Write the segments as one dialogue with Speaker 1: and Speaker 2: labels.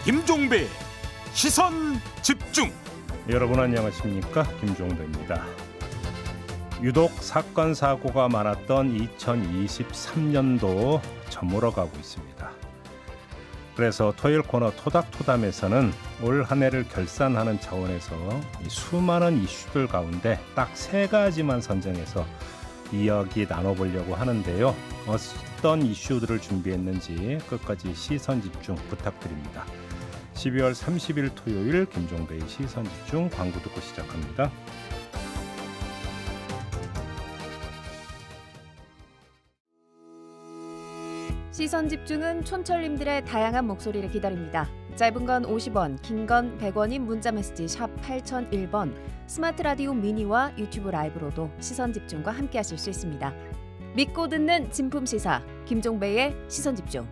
Speaker 1: 김종배 시선 집중.
Speaker 2: 여러분 안녕하십니까, 김종배입니다. 유독 사건 사고가 많았던 2023년도 저물어가고 있습니다. 그래서 토요일 코너 토닥토담에서는 올 한 해를 결산하는 차원에서 이 수많은 이슈들 가운데 딱 3가지만 선정해서 이야기 나눠보려고 하는데요. 어떤 이슈들을 준비했는지 끝까지 시선 집중 부탁드립니다. 12월 30일 토요일 김종배의 시선 집중, 광고 듣고 시작합니다.
Speaker 3: 시선 집중은 촌철님들의 다양한 목소리를 기다립니다. 짧은 건 50원, 긴 건 100원인 문자메시지 샵 8001번, 스마트 라디오 미니와 유튜브 라이브로도 시선 집중과 함께하실 수 있습니다. 믿고 듣는 진품 시사, 김종배의 시선 집중.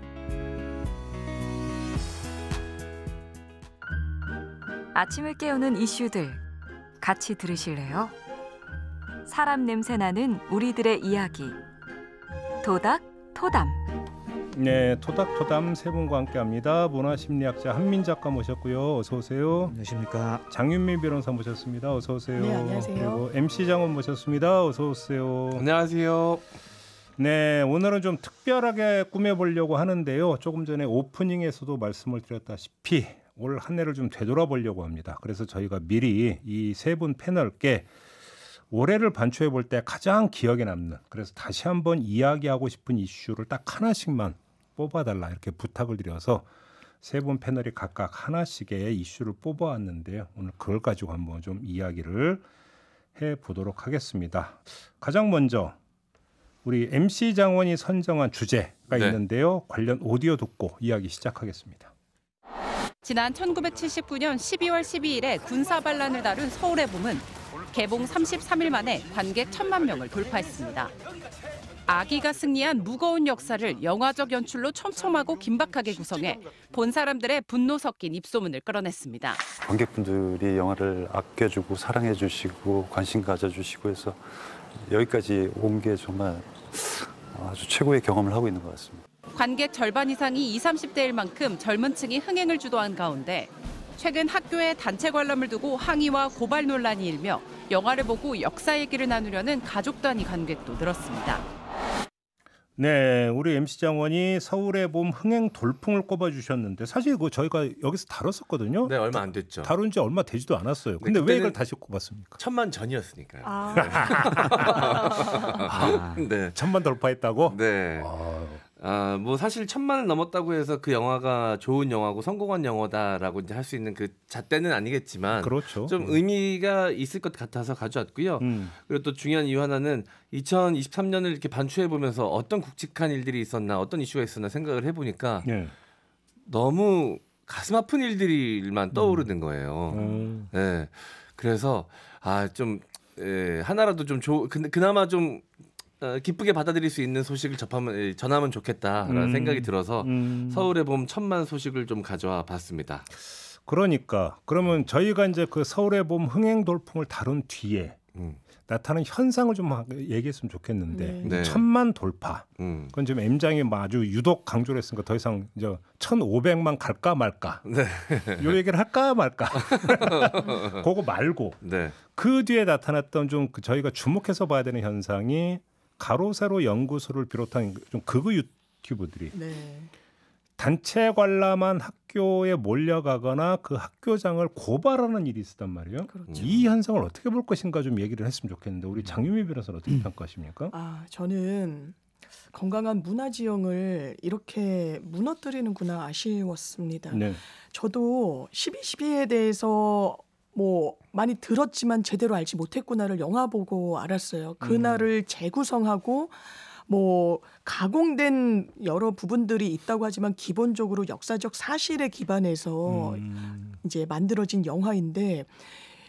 Speaker 4: 아침을 깨우는 이슈들 같이 들으실래요? 사람 냄새 나는 우리들의 이야기. 토닥토담.
Speaker 2: 네, 토닥토담 세 분과 함께합니다. 문화심리학자 한민 작가 모셨고요. 어서 오세요.
Speaker 5: 안녕하십니까.
Speaker 2: 장윤미 변호사 모셨습니다. 어서 오세요.
Speaker 6: 네, 안녕하세요.
Speaker 2: 그리고 MC 장원 모셨습니다. 어서 오세요.
Speaker 5: 안녕하세요.
Speaker 2: 네, 오늘은 좀 특별하게 꾸며보려고 하는데요. 조금 전에 오프닝에서도 말씀을 드렸다시피 올 한 해를 좀 되돌아보려고 합니다. 그래서 저희가 미리 이 세 분 패널께 올해를 반추해 볼 때 가장 기억에 남는, 그래서 다시 한번 이야기하고 싶은 이슈를 딱 하나씩만 뽑아달라 이렇게 부탁을 드려서 세 분 패널이 각각 하나씩의 이슈를 뽑아왔는데요. 오늘 그걸 가지고 한번 좀 이야기를 해보도록 하겠습니다. 가장 먼저 우리 MC 장원이 선정한 주제가 있는데요. 관련 오디오 듣고 이야기 시작하겠습니다.
Speaker 7: 지난 1979년 12월 12일에 군사 반란을 다룬 서울의 봄은 개봉 33일 만에 관객 1,000만 명을 돌파했습니다. 아기가 승리한 무거운 역사를 영화적 연출로 촘촘하고 긴박하게 구성해 본 사람들의 분노 섞인 입소문을 끌어냈습니다.
Speaker 8: 관객분들이 영화를 아껴주고 사랑해주시고 관심 가져주시고 해서 여기까지 온 게 정말 아주 최고의 경험을 하고 있는 것 같습니다.
Speaker 7: 관객 절반 이상이 20, 30대일 만큼 젊은 층이 흥행을 주도한 가운데 최근 학교에 단체 관람을 두고 항의와 고발 논란이 일며 영화를 보고 역사 얘기를 나누려는 가족 단위 관객도 늘었습니다.
Speaker 2: 네, 우리 MC 장원이 서울의 봄 흥행 돌풍을 꼽아주셨는데 사실 그 저희가 여기서 다뤘었거든요.
Speaker 5: 네, 얼마 안 됐죠.
Speaker 2: 다룬 지 얼마 되지도 않았어요. 근데 왜 이걸 다시 꼽았습니까?
Speaker 5: 1,000만 전이었으니까요.
Speaker 2: 네, 1,000만 돌파했다고?
Speaker 5: 네. 뭐 사실 1,000만을 넘었다고 해서 그 영화가 좋은 영화고 성공한 영화다라고 이제 할 수 있는 그 잣대는 아니겠지만,
Speaker 2: 그렇죠.
Speaker 5: 좀 의미가 있을 것 같아서 가져왔고요. 그리고 또 중요한 이유 하나는 2023년을 이렇게 반추해 보면서 어떤 굵직한 일들이 있었나, 어떤 이슈가 있었나 생각을 해보니까 너무 가슴 아픈 일들만 떠오르는 거예요. 네, 그래서 좀 하나라도 좀 근데 그나마 좀 기쁘게 받아들일 수 있는 소식을 전하면 좋겠다라는 생각이 들어서 서울의 봄 1,000만 소식을 좀 가져와 봤습니다.
Speaker 2: 그러니까 그러면 저희가 이제 그 서울의 봄 흥행 돌풍을 다룬 뒤에 나타나는 현상을 좀 얘기했으면 좋겠는데,
Speaker 6: 네.
Speaker 2: 1,000만 돌파. 그건 지금 M장이 아주 유독 강조를 했으니까 더 이상 이제 1,500만 갈까 말까.
Speaker 5: 네.
Speaker 2: 요 얘기를 할까 말까. 그거 말고 그 뒤에 나타났던 좀 저희가 주목해서 봐야 되는 현상이 가로 세로 연구소를 비롯한 좀 극우 유튜브들이 단체 관람한 학교에 몰려가거나 그 학교장을 고발하는 일이 있었단 말이에요.
Speaker 6: 그렇죠.
Speaker 2: 이 현상을 어떻게 볼 것인가 좀 얘기를 했으면 좋겠는데 우리 장윤미 변호사는 어떻게 평가하십니까?
Speaker 6: 저는 건강한 문화지형을 이렇게 무너뜨리는구나 아쉬웠습니다.
Speaker 2: 네.
Speaker 6: 저도 12.12에 대해서 뭐 많이 들었지만 제대로 알지 못했구나를 영화 보고 알았어요. 그날을 재구성하고 뭐 가공된 여러 부분들이 있다고 하지만 기본적으로 역사적 사실에 기반해서 이제 만들어진 영화인데,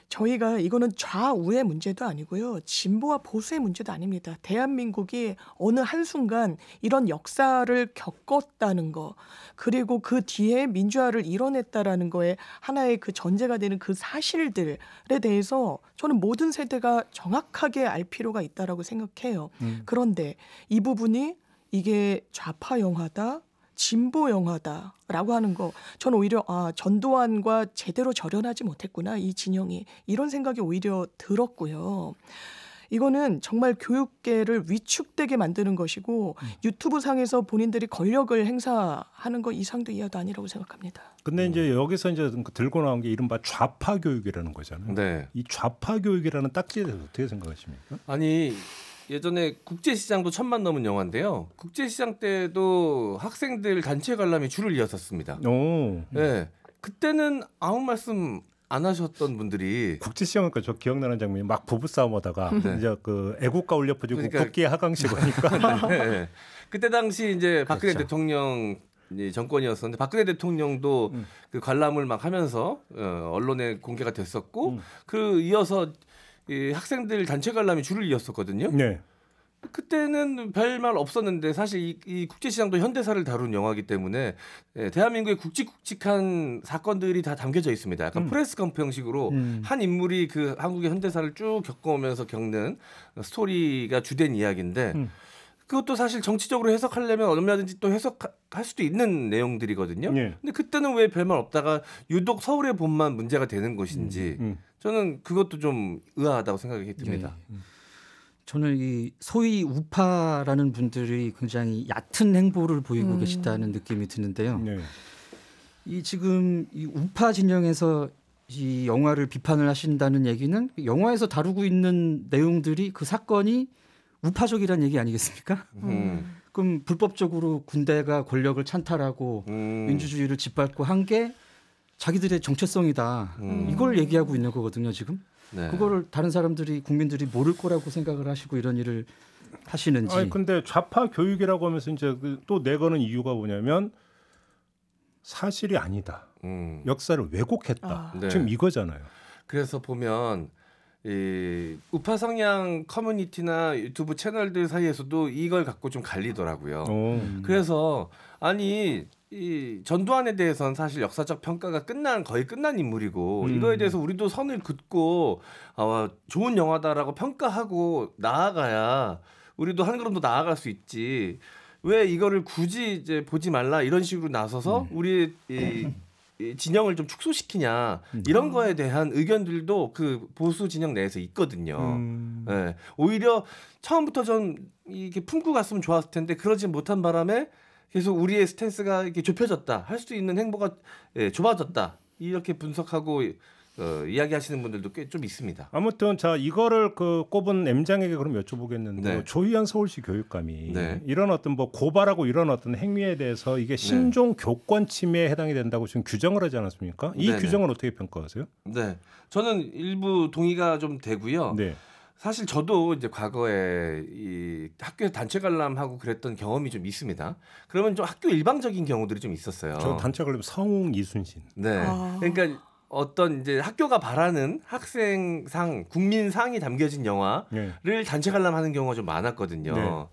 Speaker 6: 저희가 이거는 좌우의 문제도 아니고요. 진보와 보수의 문제도 아닙니다. 대한민국이 어느 한순간 이런 역사를 겪었다는 거, 그리고 그 뒤에 민주화를 이뤄냈다라는 거에 하나의 그 전제가 되는 그 사실들에 대해서 저는 모든 세대가 정확하게 알 필요가 있다라고 생각해요. 그런데 이 부분이 이게 좌파 영화다, 진보 영화다라고 하는 거 저는 오히려 전두환과 제대로 절연하지 못했구나 이 진영이 이런 생각이 오히려 들었고요. 이거는 정말 교육계를 위축되게 만드는 것이고 유튜브 상에서 본인들이 권력을 행사하는 거 이상도 이하도 아니라고 생각합니다.
Speaker 2: 근데 이제 여기서 이제 들고 나온 게 이른바 좌파 교육이라는 거잖아요.
Speaker 5: 네.
Speaker 2: 이 좌파 교육이라는 딱지에 대해서 어떻게 생각하십니까?
Speaker 5: 아니 예전에 국제시장도 1000만 넘은 영화인데요. 국제시장 때도 학생들 단체 관람이 줄을 이었었습니다. 네. 그때는 아무 말씀 안 하셨던 분들이
Speaker 2: 국제시장이니까 저 기억나는 장면이 막 부부싸움하다가 이제 그 애국가 울려 퍼지고 국기에 하강식 오니까
Speaker 5: 네. 그때 당시 이제 박근혜 대통령 정권이었었는데 박근혜 대통령도 그 관람을 막 하면서 언론에 공개가 됐었고 그 이어서 이 학생들 단체 관람이 줄을 이었었거든요.
Speaker 2: 네.
Speaker 5: 그때는 별말 없었는데 사실 이 국제시장도 현대사를 다룬 영화이기 때문에 대한민국의 굵직굵직한 사건들이 다 담겨져 있습니다. 약간 프레스 컴프 형식으로 한 인물이 그 한국의 현대사를 쭉 겪어오면서 겪는 스토리가 주된 이야기인데 그것도 사실 정치적으로 해석하려면 얼마든지 또 해석할 수도 있는 내용들이거든요. 근데 그때는 왜 별말 없다가 유독 서울의 봄만 문제가 되는 것인지 저는 그것도 좀 의아하다고 생각이 듭니다.
Speaker 9: 저는 이 소위 우파라는 분들이 굉장히 얕은 행보를 보이고 계시다는 느낌이 드는데요.
Speaker 2: 네.
Speaker 9: 이 지금 이 우파 진영에서 이 영화를 비판을 하신다는 얘기는 영화에서 다루고 있는 내용들이 그 사건이 우파적이라는 얘기 아니겠습니까? 그럼 불법적으로 군대가 권력을 찬탈하고 민주주의를 짓밟고 한 게 자기들의 정체성이다. 이걸 얘기하고 있는 거거든요, 지금. 네. 그거를 다른 사람들이 국민들이 모를 거라고 생각을 하시고 이런 일을 하시는지.
Speaker 2: 아니 근데 좌파 교육이라고 하면서 이제 또 내거는 이유가 뭐냐면 사실이 아니다. 역사를 왜곡했다.
Speaker 5: 네.
Speaker 2: 지금 이거잖아요.
Speaker 5: 그래서 보면 이 우파 성향 커뮤니티나 유튜브 채널들 사이에서도 이걸 갖고 좀 갈리더라고요. 그래서 아니 이 전두환에 대해서는 사실 역사적 평가가 거의 끝난 인물이고 이거에 대해서 우리도 선을 긋고 좋은 영화다라고 평가하고 나아가야 우리도 한 걸음 더 나아갈 수 있지. 왜 이거를 굳이 이제 보지 말라 이런 식으로 나서서 우리 이 진영을 좀 축소시키냐 이런 거에 대한 의견들도 그 보수 진영 내에서 있거든요. 네. 오히려 처음부터 좀 이게 품고 갔으면 좋았을 텐데 그러지 못한 바람에 계속 우리의 스탠스가 이렇게 좁혀졌다 할 수 있는 행보가 좁아졌다 이렇게 분석하고 이야기하시는 분들도 꽤 좀 있습니다.
Speaker 2: 아무튼 자 이거를 그 꼽은 M장에게 그럼 여쭤보겠는데
Speaker 5: 네.
Speaker 2: 조희연 서울시 교육감이
Speaker 5: 네.
Speaker 2: 이런 어떤 뭐 고발하고 이런 어떤 행위에 대해서 이게 신종 교권 침해에 해당이 된다고 지금 규정을 하지 않았습니까? 이
Speaker 5: 네네.
Speaker 2: 규정을 어떻게 평가하세요?
Speaker 5: 네, 저는 일부 동의가 좀 되고요.
Speaker 2: 네.
Speaker 5: 사실 저도 이제 과거에 이 학교 단체 관람하고 그랬던 경험이 좀 있습니다. 그러면 좀 학교 일방적인 경우들이 좀 있었어요.
Speaker 2: 저 단체 관람 성웅 이순신.
Speaker 5: 네, 그러니까 어떤 이제 학교가 바라는 학생상, 국민상이 담겨진 영화를 단체 관람하는 경우가 좀 많았거든요.
Speaker 2: 네.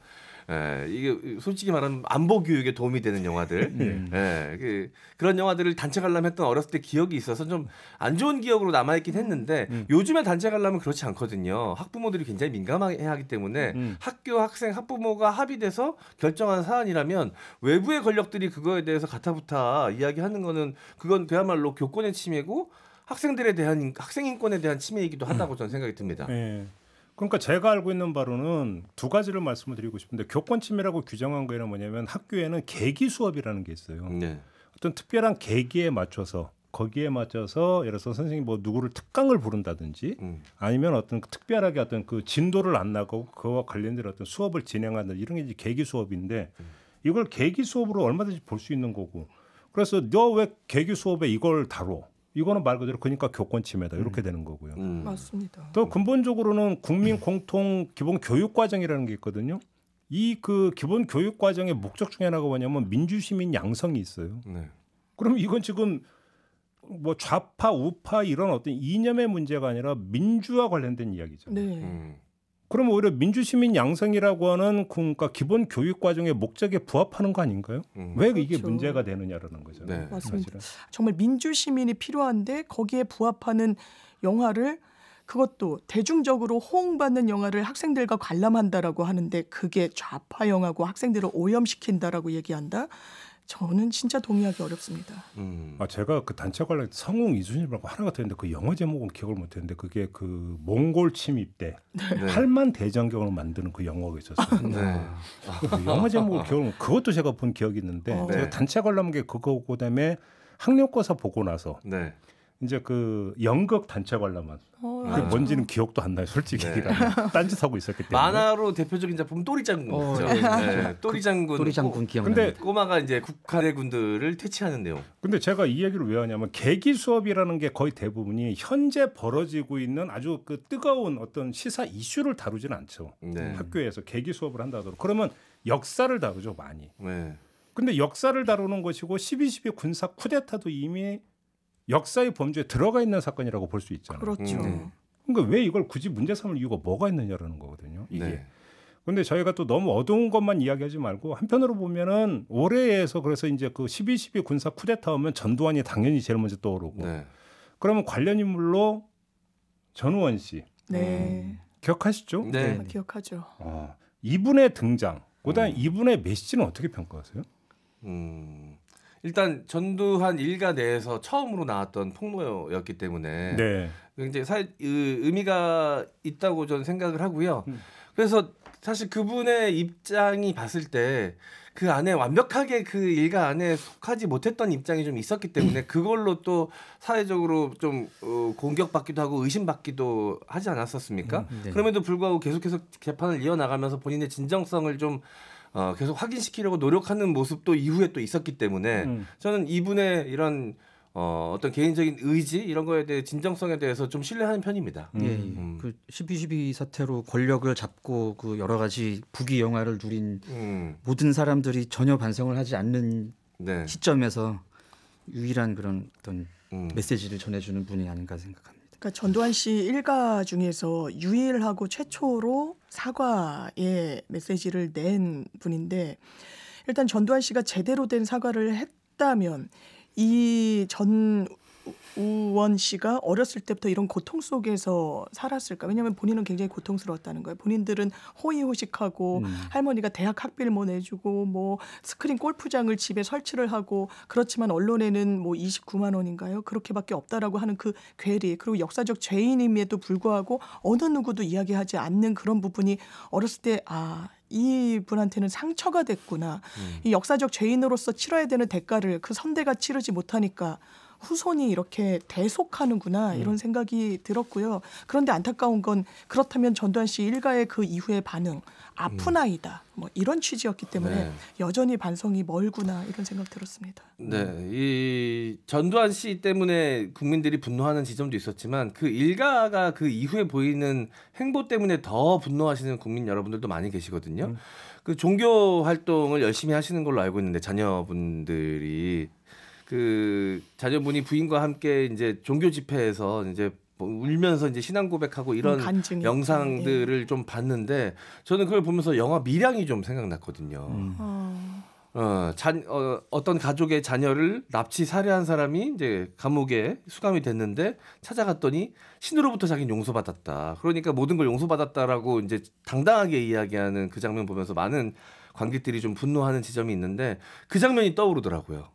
Speaker 5: 이게 솔직히 말하면 안보 교육에 도움이 되는 영화들, 그런 영화들을 단체 관람했던 어렸을 때 기억이 있어서 좀 안 좋은 기억으로 남아있긴 했는데 요즘에 단체 관람은 그렇지 않거든요. 학부모들이 굉장히 민감해하기 때문에 학교, 학생, 학부모가 합의돼서 결정한 사안이라면 외부의 권력들이 그거에 대해서 가타부타 이야기하는 거는 그건 그야말로 교권의 침해고 학생들에 대한 학생 인권에 대한 침해이기도 하다고 저는 생각이 듭니다.
Speaker 2: 네. 그러니까 제가 알고 있는 바로는 두 가지를 말씀을 드리고 싶은데 교권 침해라고 규정한 거에는 뭐냐면 학교에는 계기 수업이라는 게 있어요.
Speaker 5: 네.
Speaker 2: 어떤 특별한 계기에 맞춰서 거기에 맞춰서 예를 들어서 선생님이 뭐 누구를 특강을 부른다든지 아니면 어떤 특별하게 어떤 그 진도를 안 나가고 그와 관련된 어떤 수업을 진행한다 이런 게 이제 계기 수업인데 이걸 계기 수업으로 얼마든지 볼 수 있는 거고 그래서 너 왜 계기 수업에 이걸 다뤄? 이거는 말 그대로 그러니까 교권 침해다 이렇게 되는 거고요.
Speaker 6: 맞습니다.
Speaker 2: 더 근본적으로는 국민 공통 기본 교육 과정이라는 게 있거든요. 이 그 기본 교육 과정의 목적 중에 하나가 뭐냐면 민주시민 양성이 있어요.
Speaker 5: 네.
Speaker 2: 그럼 이건 지금 뭐 좌파 우파 이런 어떤 이념의 문제가 아니라 민주와 관련된 이야기죠.
Speaker 6: 네.
Speaker 2: 그럼 오히려 민주시민 양성이라고 하는 그러니까 기본 교육 과정의 목적에 부합하는 거 아닌가요? 왜 이게
Speaker 6: 그렇죠.
Speaker 2: 문제가 되느냐라는 거죠.
Speaker 5: 네.
Speaker 6: 맞습니다.
Speaker 2: 사실은.
Speaker 6: 정말 민주시민이 필요한데 거기에 부합하는 영화를 그것도 대중적으로 호응받는 영화를 학생들과 관람한다라고 하는데 그게 좌파 영화고 학생들을 오염시킨다라고 얘기한다. 저는 진짜 동의하기 어렵습니다.
Speaker 2: 제가 그 단체 관람 성웅 이순신이라고 하나가 되는데 그 영어 제목은 기억을 못했는데 그게 그 몽골 침입 때 팔만 대장경을 만드는 그 영화가 있었어요. 그 영어 제목을 기억을 그것도 제가 본 기억이 있는데 제가 단체 관람한 게 그거고 그다음에 학력고사 보고 나서 이제 그 연극 단체 관람한 그게 뭔지는 기억도 안 나요. 솔직히 딴짓하고 있었기 때문에.
Speaker 5: 만화로 대표적인 작품은 또리장군이죠. 또리장군
Speaker 9: 기억나요.
Speaker 5: 근데 꼬마가 이제 국가대군들을 퇴치하는 내용.
Speaker 2: 근데 제가 이 얘기를 왜 하냐면 계기 수업이라는 게 거의 대부분이 현재 벌어지고 있는 아주 그 뜨거운 어떤 시사 이슈를 다루지는 않죠. 학교에서 계기 수업을 한다 하더라도 그러면 역사를 다루죠 많이. 근데 역사를 다루는 것이고 12.12 군사 쿠데타도 이미 역사의 범주에 들어가 있는 사건이라고 볼 수 있잖아요.
Speaker 6: 그렇죠.
Speaker 2: 그러니까 왜 이걸 굳이 문제 삼을 이유가 뭐가 있느냐라는 거거든요. 이게. 그런데 저희가 또 너무 어두운 것만 이야기하지 말고 한편으로 보면은 올해에서 그래서 이제 그 12.12 군사 쿠데타 하면 전두환이 당연히 제일 먼저 떠오르고. 그러면 관련 인물로 전우원 씨. 기억하시죠?
Speaker 6: 네. 기억하죠.
Speaker 2: 이분의 등장, 그다음에 이분의 메시지는 어떻게 평가하세요?
Speaker 5: 일단 전두환 일가 내에서 처음으로 나왔던 폭로였기 때문에 굉장히 의미가 있다고 저는 생각을 하고요. 그래서 사실 그분의 입장이 봤을 때 그 안에 완벽하게 그 일가 안에 속하지 못했던 입장이 좀 있었기 때문에 그걸로 또 사회적으로 좀 공격받기도 하고 의심받기도 하지 않았었습니까? 그럼에도 불구하고 계속해서 재판을 이어나가면서 본인의 진정성을 좀 계속 확인시키려고 노력하는 모습도 이후에 또 있었기 때문에 저는 이분의 이런 어떤 개인적인 의지 이런 거에 대해 진정성에 대해서 좀 신뢰하는 편입니다.
Speaker 9: 그 12.12 사태로 권력을 잡고 그 여러 가지 부귀 영화를 누린 모든 사람들이 전혀 반성을 하지 않는 시점에서 유일한 그런 어떤 메시지를 전해주는 분이 아닌가 생각합니다.
Speaker 6: 그러니까 전두환 씨 일가 중에서 유일하고 최초로 사과의 메시지를 낸 분인데 일단 전두환 씨가 제대로 된 사과를 했다면 이 전우원 씨가 어렸을 때부터 이런 고통 속에서 살았을까? 왜냐하면 본인은 굉장히 고통스러웠다는 거예요. 본인들은 호의호식하고 할머니가 대학 학비를 뭐 내주고 뭐 스크린 골프장을 집에 설치를 하고 그렇지만 언론에는 뭐 29만 원인가요? 그렇게밖에 없다라고 하는 그 괴리 그리고 역사적 죄인임에도 불구하고 어느 누구도 이야기하지 않는 그런 부분이 어렸을 때 이 분한테는 상처가 됐구나. 이 역사적 죄인으로서 치러야 되는 대가를 그 선대가 치르지 못하니까 후손이 이렇게 대속하는구나 이런 생각이 들었고요. 그런데 안타까운 건 그렇다면 전두환 씨 일가의 그 이후의 반응 아픈 아이다 뭐 이런 취지였기 때문에 여전히 반성이 멀구나 이런 생각 들었습니다.
Speaker 5: 이 전두환 씨 때문에 국민들이 분노하는 지점도 있었지만 그 일가가 그 이후에 보이는 행보 때문에 더 분노하시는 국민 여러분들도 많이 계시거든요. 그 종교 활동을 열심히 하시는 걸로 알고 있는데 자녀분들이 그 자녀분이 부인과 함께 이제 종교 집회에서 이제 울면서 이제 신앙 고백하고 이런 영상들을 좀 봤는데 저는 그걸 보면서 영화 밀양이 좀 생각났거든요. 어떤 가족의 자녀를 납치 살해한 사람이 이제 감옥에 수감이 됐는데 찾아갔더니 신으로부터 자기는 용서받았다. 그러니까 모든 걸 용서받았다라고 이제 당당하게 이야기하는 그 장면 보면서 많은 관객들이 좀 분노하는 지점이 있는데 그 장면이 떠오르더라고요.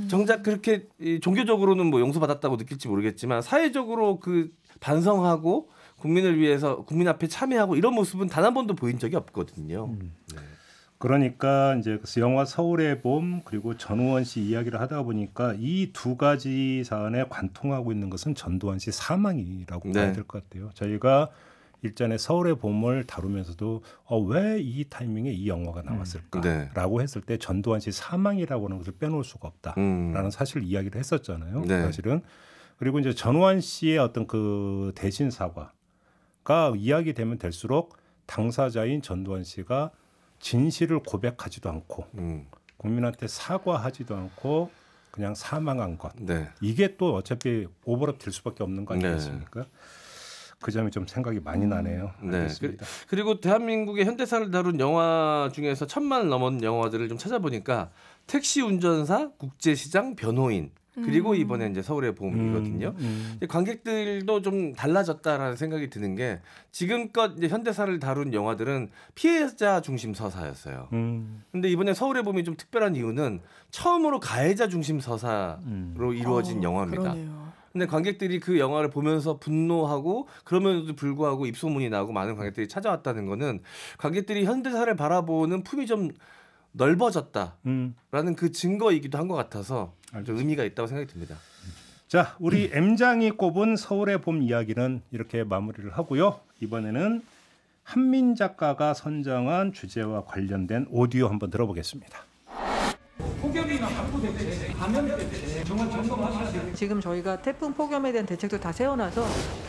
Speaker 5: 정작 그렇게 종교적으로는 뭐 용서받았다고 느낄지 모르겠지만 사회적으로 그 반성하고 국민을 위해서 국민 앞에 참여하고 이런 모습은 단 한 번도 보인 적이 없거든요.
Speaker 2: 그러니까 이제 영화 서울의 봄 그리고 전우원 씨 이야기를 하다 보니까 이 두 가지 사안에 관통하고 있는 것은 전두환 씨 사망이라고 봐야 될 것 같아요. 저희가 일전에 서울의 봄을 다루면서도 왜 이 타이밍에 이 영화가 나왔을까라고 했을 때 전두환 씨 사망이라고 하는 것을 빼놓을 수가 없다라는 사실을 이야기를 했었잖아요. 사실은. 그리고 이제 전두환 씨의 어떤 그 대신 사과가 이야기되면 될수록 당사자인 전두환 씨가 진실을 고백하지도 않고 국민한테 사과하지도 않고 그냥 사망한 것. 이게 또 어차피 오버랩 될 수밖에 없는 거 아니겠습니까? 그 점이 좀 생각이 많이 나네요.
Speaker 5: 그리고 대한민국의 현대사를 다룬 영화 중에서 1000만을 넘은 영화들을 좀 찾아보니까 택시 운전사, 국제시장, 변호인 그리고 이번에 이제 서울의 봄이거든요. 관객들도 좀 달라졌다라는 생각이 드는 게 지금껏 이제 현대사를 다룬 영화들은 피해자 중심 서사였어요. 근데 이번에 서울의 봄이 좀 특별한 이유는 처음으로 가해자 중심 서사로 이루어진 영화입니다.
Speaker 6: 그러네요.
Speaker 5: 근데 관객들이 그 영화를 보면서 분노하고 그러면서도 불구하고 입소문이 나고 많은 관객들이 찾아왔다는 거는 관객들이 현대사를 바라보는 품이 좀 넓어졌다라는 그 증거이기도 한 것 같아서 좀 의미가 있다고 생각이 듭니다.
Speaker 2: 자, 우리 M장이 꼽은 서울의 봄 이야기는 이렇게 마무리를 하고요. 이번에는 한민 작가가 선정한 주제와 관련된 오디오 한번 들어보겠습니다.
Speaker 10: 폭염이나 방부 대책, 감염 대책 정말 점검하셔야 돼요.
Speaker 11: 지금 저희가 태풍 폭염에 대한 대책도 다 세워놔서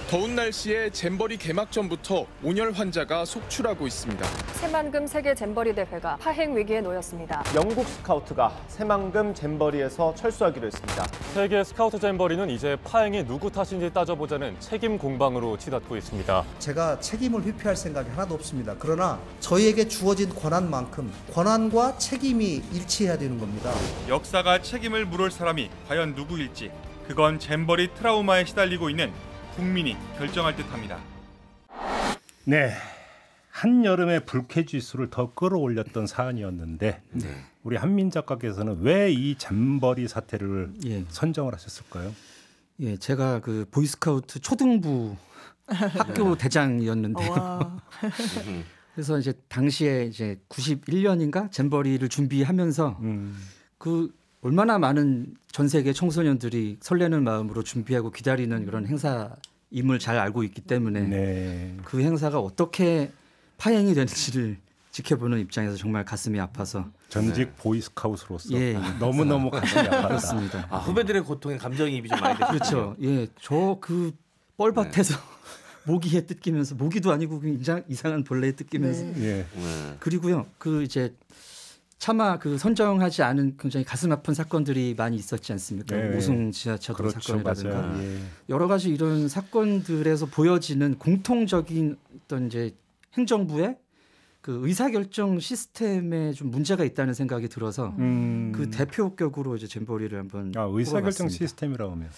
Speaker 12: 더운 날씨에 잼버리 개막 전부터 온열 환자가 속출하고 있습니다.
Speaker 13: 새만금 세계 잼버리 대회가 파행 위기에 놓였습니다.
Speaker 14: 영국 스카우트가 새만금 잼버리에서 철수하기로 했습니다.
Speaker 15: 세계 스카우트 잼버리는 이제 파행이 누구 탓인지 따져보자는 책임 공방으로 치닫고 있습니다.
Speaker 16: 제가 책임을 회피할 생각이 하나도 없습니다. 그러나 저희에게 주어진 권한만큼 권한과 책임이 일치해야 되는 겁니다.
Speaker 17: 역사가 책임을 물을 사람이 과연 누구일지 그건 잼버리 트라우마에 시달리고 있는 국민이 결정할 듯합니다.
Speaker 2: 네, 한여름의 불쾌지수를 더 끌어올렸던 사안이었는데 우리 한민 작가께서는 왜 이 잼버리 사태를 선정을 하셨을까요?
Speaker 9: 예, 제가 그 보이스카우트 초등부 학교 대장이었는데요. 그래서 이제 당시에 이제 91년인가 잼버리를 준비하면서 그 얼마나 많은 전 세계 청소년들이 설레는 마음으로 준비하고 기다리는 그런 행사임을 잘 알고 있기 때문에 그 행사가 어떻게 파행이 되는지를 지켜보는 입장에서 정말 가슴이 아파서
Speaker 2: 전직 보이스카우트로서 너무너무 가슴이 아팠습니다.
Speaker 5: 아, 후배들의 고통에 감정이입이 좀 많이 됐죠.
Speaker 9: 그렇죠. 예, 저 그 뻘밭에서 모기에 뜯기면서 모기도 아니고 이상한 벌레에 뜯기면서 그리고요 그 이제 차마 그 선정하지 않은 굉장히 가슴 아픈 사건들이 많이 있었지 않습니까? 우승 지하철도 사건이라든가 여러 가지 이런 사건들에서 보여지는 공통적인 어떤 이제 행정부의 그 의사결정 시스템에 좀 문제가 있다는 생각이 들어서 그 대표격으로 이제 잼버리를 한번
Speaker 2: 의사결정 시스템이라고 하면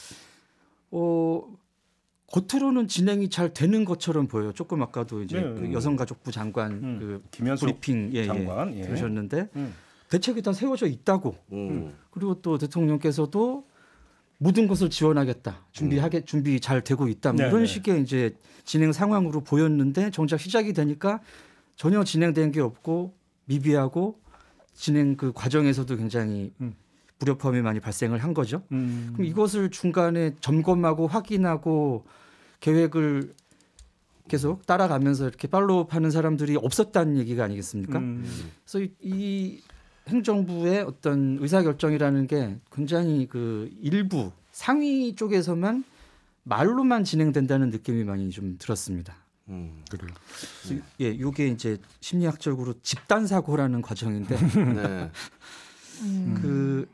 Speaker 9: 겉으로는 진행이 잘 되는 것처럼 보여요. 조금 아까도 이제 그 여성가족부 장관 그
Speaker 2: 김현숙
Speaker 9: 브리핑 장관 들으셨는데 대책이 다 세워져 있다고. 그리고 또 대통령께서도 모든 것을 지원하겠다. 준비 잘 되고 있다. 뭐 이런 식의 이제 진행 상황으로 보였는데 정작 시작이 되니까 전혀 진행된 게 없고 미비하고 진행 그 과정에서도 굉장히 불협화음이 많이 발생을 한 거죠. 그럼 이것을 중간에 점검하고 확인하고 계획을 계속 따라가면서 이렇게 팔로우하는 사람들이 없었다는 얘기가 아니겠습니까? 그래서 이 행정부의 어떤 의사결정이라는 게 굉장히 그 일부 상위 쪽에서만 말로만 진행된다는 느낌이 많이 좀 들었습니다.
Speaker 2: 그래요.
Speaker 9: 예, 이게 이제 심리학적으로 집단 사고라는 과정인데 그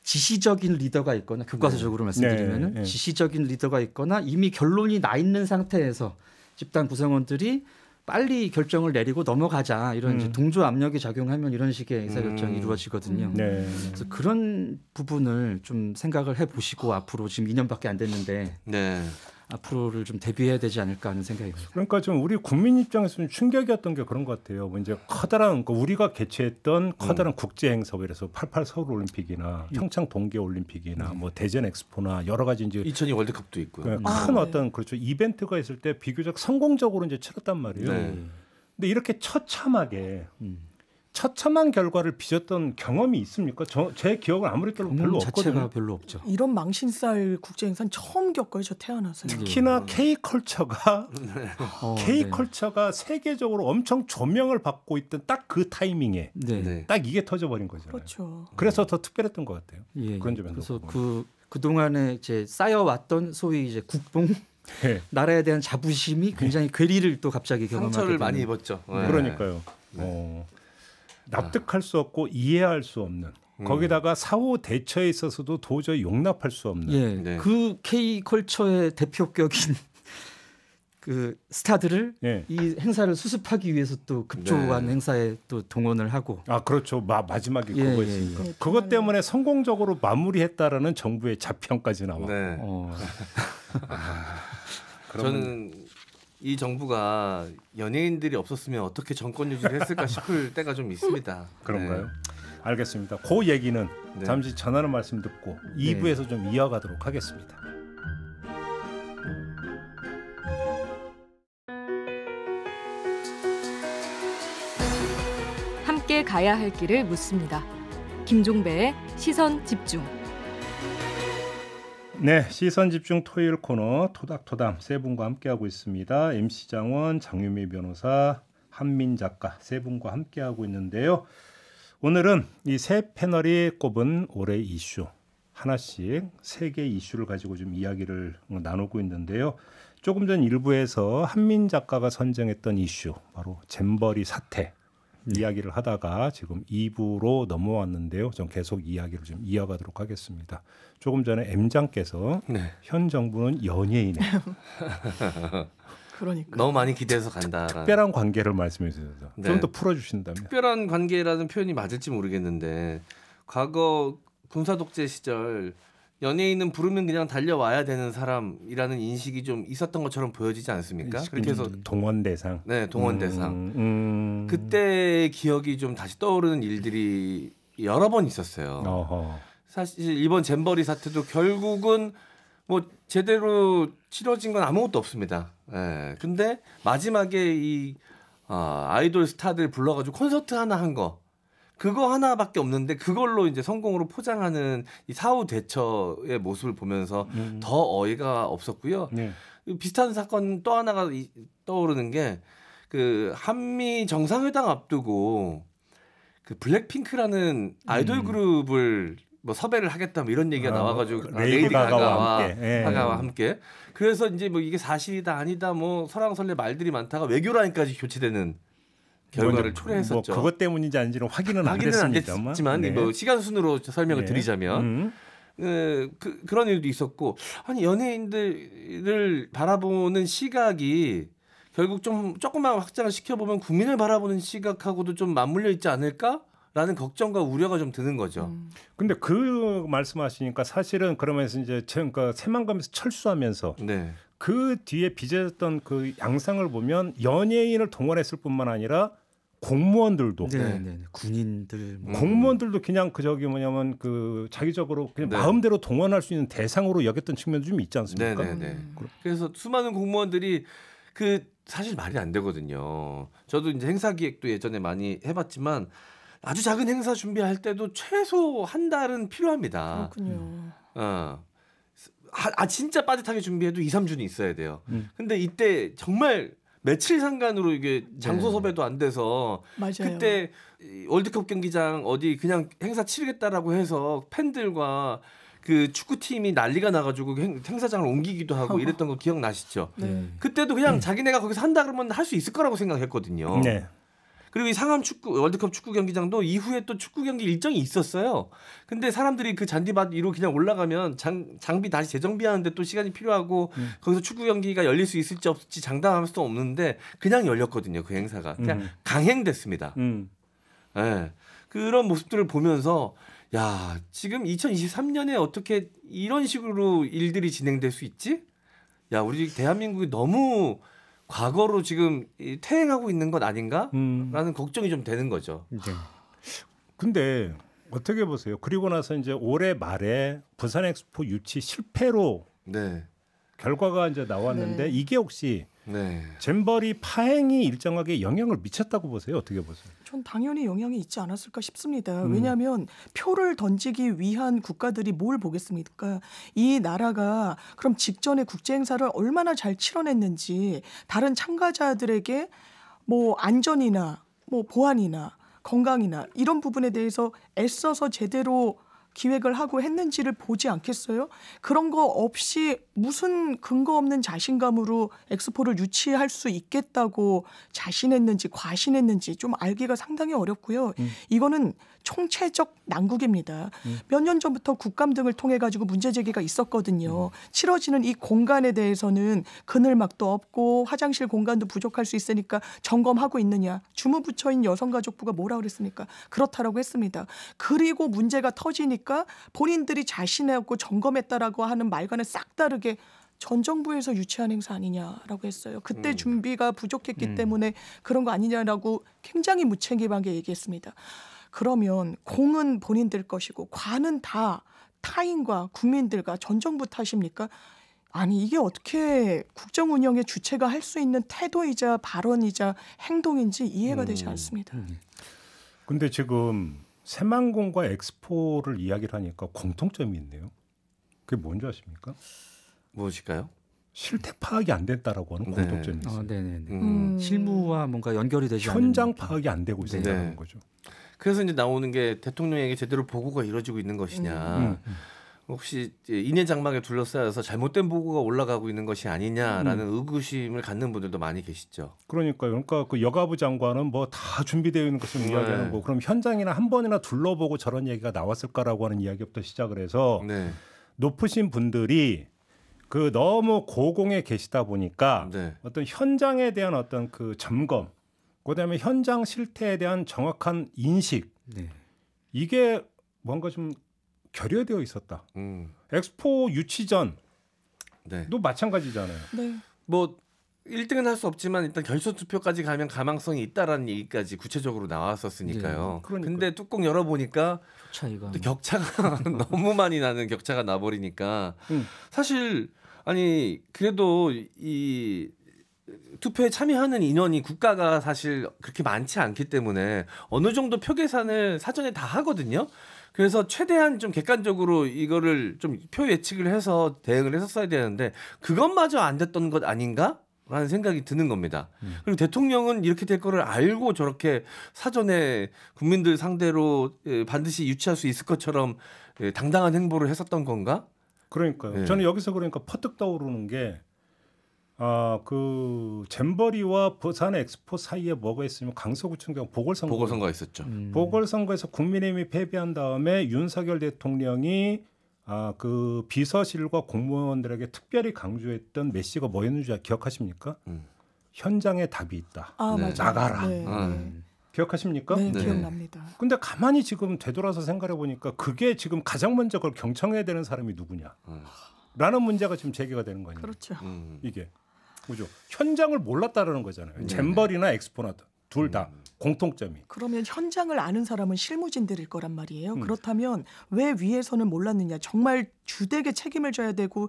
Speaker 9: 지시적인 리더가 있거나 교과서적으로 말씀드리면은 지시적인 리더가 있거나 이미 결론이 나 있는 상태에서 집단 구성원들이 빨리 결정을 내리고 넘어가자 이런 이제 동조 압력이 작용하면 이런 식의 의사결정이 이루어지거든요. 그래서 그런 부분을 좀 생각을 해보시고 앞으로 지금 2년밖에 안 됐는데 앞으로를 좀 대비해야 되지 않을까 하는 생각이 듭니다.
Speaker 2: 그러니까 좀 우리 국민 입장에서 좀 충격이었던 게 그런 것 같아요. 뭐 이제 커다란 우리가 개최했던 커다란 국제 행사, 그래서 88 서울 올림픽이나 평창 동계 올림픽이나 뭐 대전 엑스포나 여러 가지 이제
Speaker 5: 2002 월드컵도 있고요.
Speaker 2: 큰 어떤 그렇죠 이벤트가 있을 때 비교적 성공적으로 이제 치렀단 말이에요. 근데 이렇게 처참한 결과를 빚었던 경험이 있습니까? 제 기억은 아무리 별로 없거든요.
Speaker 9: 별로 없죠.
Speaker 6: 이런 망신살 국제 행사는 처음 겪어요. 저 태어나서.
Speaker 2: 특히나 K컬처가 세계적으로 엄청 조명을 받고 있던 딱 그 타이밍에 딱 이게 터져버린 거잖아요.
Speaker 6: 그렇죠.
Speaker 2: 그래서 더 특별했던 것 같아요. 그런
Speaker 9: 그래서
Speaker 2: 점에서
Speaker 9: 그 동안에 이제 쌓여왔던 소위 이제 국뽕 나라에 대한 자부심이 굉장히 괴리를 또 갑자기 경험하게
Speaker 5: 상처를 많이 입었죠.
Speaker 2: 그러니까요. 납득할 수 없고 이해할 수 없는 거기다가 사후 대처에 있어서도 도저히 용납할 수 없는
Speaker 9: 그 K컬처의 대표격인 그 스타들을
Speaker 2: 네.
Speaker 9: 이 행사를 수습하기 위해서 또 급조한
Speaker 5: 네.
Speaker 9: 행사에 또 동원을 하고.
Speaker 2: 아 그렇죠. 마지막에
Speaker 9: 예,
Speaker 2: 그거였으니까.
Speaker 9: 예, 예.
Speaker 2: 그것 때문에 성공적으로 마무리했다라는 정부의 자평까지 나와.
Speaker 5: 네. 저는 이 정부가 연예인들이 없었으면 어떻게 정권 유지를 했을까 싶을 때가 좀 있습니다.
Speaker 2: 그런가요?
Speaker 5: 네.
Speaker 2: 알겠습니다. 그 얘기는
Speaker 5: 네.
Speaker 2: 잠시 전하는 말씀 듣고 2부에서 좀 이어가도록 하겠습니다.
Speaker 18: 함께 가야 할 길을 묻습니다. 김종배의 시선 집중.
Speaker 2: 네, 시선 집중 토요일 코너 토닥토담 세 분과 함께하고 있습니다. MC 장원, 장유미 변호사, 한민 작가 세 분과 함께하고 있는데요. 오늘은 이 세 패널이 꼽은 올해 이슈 하나씩 세 개의 이슈를 가지고 좀 이야기를 나누고 있는데요. 조금 전 1부에서 한민 작가가 선정했던 이슈 바로 잼버리 사태 이야기를 하다가 지금 2부로 넘어왔는데요. 좀 계속 이야기를 좀 이어가도록 하겠습니다. 조금 전에 M장께서 현 정부는 연예인이에요.
Speaker 6: 그러니까
Speaker 5: 너무 많이 기대해서 간다.
Speaker 2: 특별한 관계를 말씀해 주셔서 좀 더 풀어주신다면.
Speaker 5: 특별한 관계라는 표현이 맞을지 모르겠는데 과거 군사독재 시절 연예인은 부르면 그냥 달려와야 되는 사람이라는 인식이 좀 있었던 것처럼 보여지지 않습니까? 그렇게 해서
Speaker 2: 동원 대상.
Speaker 5: 네, 동원 대상. 그때의 기억이 좀 다시 떠오르는 일들이 여러 번 있었어요.
Speaker 2: 어허.
Speaker 5: 사실 이번 잼버리 사태도 결국은 뭐 제대로 치러진 건 아무것도 없습니다. 예. 근데 마지막에 이 아이돌 스타들 불러가지고 콘서트 하나 한 거. 그거 하나밖에 없는데 그걸로 이제 성공으로 포장하는 이 사후 대처의 모습을 보면서 더 어이가 없었고요.
Speaker 2: 네.
Speaker 5: 비슷한 사건 또 하나가 떠오르는 게 그 한미 정상회담 앞두고 그 블랙핑크라는 아이돌 그룹을 뭐 섭외를 하겠다 뭐 이런 얘기가 나와가지고 레이디 가가와 함께 그래서 이제 뭐 이게 사실이다 아니다 뭐 설왕설래 말들이 많다가 외교 라인까지 교체되는 결과를 초래했었죠.
Speaker 2: 뭐 그것 때문인지 아닌지는 확인은 안 됐습니다만
Speaker 5: 네. 뭐 시간 순으로 설명을 드리자면 그런 일도 있었고 아니 연예인들을 바라보는 시각이 결국 좀 조금만 확장을 시켜보면 국민을 바라보는 시각하고도 좀 맞물려 있지 않을까라는 걱정과 우려가 좀 드는 거죠.
Speaker 2: 근데 그 말씀하시니까 사실은 그러면서 이제 그러니까 새만금에서 철수하면서 그 뒤에 빚어졌던 그 양상을 보면 연예인을 동원했을 뿐만 아니라 공무원들도
Speaker 9: 군인들
Speaker 2: 공무원들도 그냥 그 저기 뭐냐면 그 자기적으로 그냥 마음대로 동원할 수 있는 대상으로 여겼던 측면도 좀 있지 않습니까?
Speaker 5: 그래서 수많은 공무원들이 그 사실 말이 안 되거든요. 저도 이제 행사 기획도 예전에 많이 해봤지만 아주 작은 행사 준비할 때도 최소 한 달은 필요합니다.
Speaker 6: 그렇군요.
Speaker 5: 진짜 빠듯하게 준비해도 2-3주는 있어야 돼요. 근데 이때 정말 며칠 상간으로 이게 장소 섭외도 안 돼서
Speaker 6: 맞아요.
Speaker 5: 그때 월드컵 경기장 어디 그냥 행사 치르겠다라고 해서 팬들과 그 축구팀이 난리가 나가지고 행사장을 옮기기도 하고 이랬던 거 기억나시죠? 그때도 그냥 자기네가 거기서 한다 그러면 할 수 있을 거라고 생각했거든요. 그리고 이 상암 월드컵 축구 경기장도 이후에 또 축구 경기 일정이 있었어요. 근데 사람들이 그 잔디밭 위로 그냥 올라가면 장비 다시 재정비하는데 또 시간이 필요하고 거기서 축구 경기가 열릴 수 있을지 없을지 장담할 수 없는데 그냥 열렸거든요. 그 행사가 그냥 강행됐습니다. 네. 그런 모습들을 보면서 야 지금 2023년에 어떻게 이런 식으로 일들이 진행될 수 있지? 야 우리 대한민국이 너무 과거로 지금 퇴행하고 있는 것 아닌가라는 걱정이 좀 되는 거죠.
Speaker 2: 근데 어떻게 보세요? 그리고 나서 이제 올해 말에 부산 엑스포 유치 실패로 결과가 이제 나왔는데 이게 혹시 잼버리 파행이 일정하게 영향을 미쳤다고 보세요? 어떻게 보세요?
Speaker 6: 전 당연히 영향이 있지 않았을까 싶습니다. 왜냐하면 표를 던지기 위한 국가들이 뭘 보겠습니까? 이 나라가 그럼 직전에 국제 행사를 얼마나 잘 치러냈는지 다른 참가자들에게 뭐 안전이나 뭐 보안이나 건강이나 이런 부분에 대해서 애써서 제대로 기획을 하고 했는지를 보지 않겠어요? 그런 거 없이 무슨 근거 없는 자신감으로 엑스포를 유치할 수 있겠다고 자신했는지 과신했는지 좀 알기가 상당히 어렵고요. 이거는 총체적 난국입니다. 몇 년 전부터 국감 등을 통해 가지고 문제 제기가 있었거든요. 치러지는 이 공간에 대해서는 그늘막도 없고 화장실 공간도 부족할 수 있으니까 점검하고 있느냐. 주무부처인 여성가족부가 뭐라 그랬습니까? 그렇다라고 했습니다. 그리고 문제가 터지니까 본인들이 자신하고 점검했다라고 하는 말과는 싹 다르게 전 정부에서 유치한 행사 아니냐라고 했어요. 그때 준비가 부족했기 때문에 그런 거 아니냐라고 굉장히 무책임하게 얘기했습니다. 그러면 공은 본인들 것이고 관은 다 타인과 국민들과 전 정부 탓입니까? 아니 이게 어떻게 국정 운영의 주체가 할 수 있는 태도이자 발언이자 행동인지 이해가 되지 않습니다.
Speaker 2: 근데 지금 새만금과 엑스포를 이야기를 하니까 공통점이 있네요. 그게 뭔지 아십니까?
Speaker 5: 무엇일까요?
Speaker 2: 실태 파악이 안 됐다라고 하는 공통점이 있어요.
Speaker 9: 네네. 실무와 뭔가 연결이 되지 않는
Speaker 2: 현장 파악이 안 되고 있다는 거죠.
Speaker 5: 그래서 이제 나오는 게 대통령에게 제대로 보고가 이루어지고 있는 것이냐, 혹시 인해 장막에 둘러싸여서 잘못된 보고가 올라가고 있는 것이 아니냐라는 의구심을 갖는 분들도 많이 계시죠.
Speaker 2: 그러니까 그 여가부 장관은 뭐 다 준비되어 있는 것을 이야기하는 거. 그럼 현장이나 한 번이나 둘러보고 저런 얘기가 나왔을까라고 하는 이야기부터 시작을 해서 높으신 분들이 그 너무 고공에 계시다 보니까 어떤 현장에 대한 어떤 그 점검, 그다음에 현장 실태에 대한 정확한 인식, 이게 뭔가 좀 결여되어 있었다. 엑스포 유치 전도 마찬가지잖아요.
Speaker 5: 뭐 1등은 할 수 없지만 일단 결선 투표까지 가면 가망성이 있다라는 얘기까지 구체적으로 나왔었으니까요. 근데 뚜껑 열어보니까 격차가 너무 많이 나는 격차가 나버리니까 사실 아니 그래도 이 투표에 참여하는 인원이 국가가 사실 그렇게 많지 않기 때문에 어느 정도 표 계산을 사전에 다 하거든요. 그래서 최대한 좀 객관적으로 이거를 좀 표 예측을 해서 대응을 했었어야 되는데 그것마저 안 됐던 것 아닌가? 라는 생각이 드는 겁니다. 그리고 대통령은 이렇게 될 거를 알고 저렇게 사전에 국민들 상대로 반드시 유치할 수 있을 것처럼 당당한 행보를 했었던 건가?
Speaker 2: 그러니까요. 저는 여기서 그러니까 퍼뜩 떠오르는 게 그 잼버리와 부산 엑스포 사이에 뭐가 있으면 강서구청장 보궐선거가
Speaker 5: 있었죠.
Speaker 2: 보궐선거에서 국민의힘이 패배한 다음에 윤석열 대통령이 그 비서실과 공무원들에게 특별히 강조했던 메시지가 뭐였는지 기억하십니까? 현장에 답이 있다. 나가라. 기억하십니까?
Speaker 6: 네, 기억납니다.
Speaker 2: 근데 가만히 지금 되돌아서 생각해 보니까 그게 지금 가장 먼저 그걸 경청해야 되는 사람이 누구냐? 라는 문제가 지금 제기가 되는 거예요.
Speaker 6: 그렇죠.
Speaker 2: 이게 그죠? 현장을 몰랐다라는 거잖아요. 잼버리나 엑스포나 둘 다 공통점이.
Speaker 6: 그러면 현장을 아는 사람은 실무진들일 거란 말이에요. 그렇다면 왜 위에서는 몰랐느냐? 정말 주되게 책임을 져야 되고